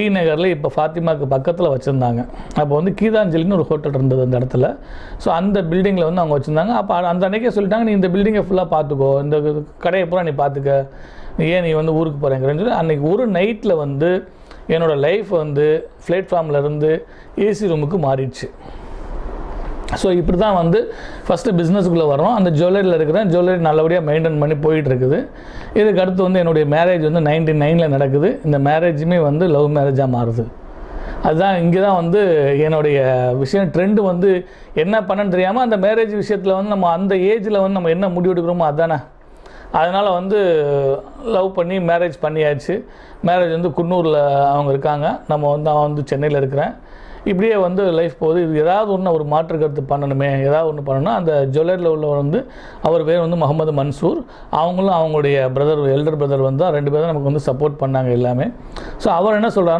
D நகரில் இப்போ ஃபாத்திமாவுக்கு பக்கத்தில் வச்சுருந்தாங்க. அப்போ வந்து கீதாஞ்சலின்னு ஒரு ஹோட்டல் இருந்தது அந்த இடத்துல. ஸோ அந்த பில்டிங்கில் வந்து அவங்க வச்சுருந்தாங்க. அப்போ அந்த அன்றைக்கே சொல்லிட்டாங்க, நீ இந்த பில்டிங்கை ஃபுல்லாக பார்த்துக்கோ, இந்த கடையை பூரா நீ பார்த்துக்க, ஏன் நீ வந்து ஊருக்கு போகிறேங்கிறேன்னு சொல்லி அன்றைக்கி ஒரு நைட்டில் வந்து என்னோடய லைஃப் வந்து பிளேட்ஃபார்ம்லேருந்து ஏசி ரூமுக்கு மாறிடுச்சு. ஸோ இப்படி தான் வந்து ஃபஸ்ட்டு பிஸ்னஸுக்குள்ளே வரோம். அந்த ஜுவல்லரியில் இருக்கிறேன். ஜுவல்லரி நல்லபடியாக மெயின்டைன் பண்ணி போயிட்டு இருக்குது. இதுக்கு அடுத்து வந்து என்னுடைய மேரேஜ் வந்து 99 நடக்குது. இந்த மேரேஜுமே வந்து லவ் மேரேஜாக மாறுது. அதுதான் இங்கே தான் வந்து என்னுடைய விஷயம் ட்ரெண்டு வந்து என்ன பண்ணன்னு தெரியாமல் அந்த மேரேஜ் விஷயத்தில் வந்து நம்ம அந்த ஏஜில் வந்து நம்ம என்ன முடிவு எடுக்கிறோமோ அதுதானே. அதனால் வந்து லவ் பண்ணி மேரேஜ் பண்ணியாச்சு. மேரேஜ் வந்து குன்னூரில் அவங்க இருக்காங்க, நான் வந்து சென்னையில் இருக்கிறேன். இப்படியே வந்து லைஃப் போகுது. இது ஏதாவது ஒன்று ஒரு மாற்று கருத்து பண்ணணுமே, ஏதாவது ஒன்று பண்ணணும். அந்த ஜுவல்லரியில் உள்ளவர் வந்து அவர் பேர் வந்து முகமது மன்சூர். அவங்களும் அவங்களுடைய பிரதர், எல்டர் பிரதர் வந்து 2 பேரும் நமக்கு வந்து சப்போர்ட் பண்ணாங்க எல்லாமே. ஸோ அவர் என்ன சொல்கிறார்,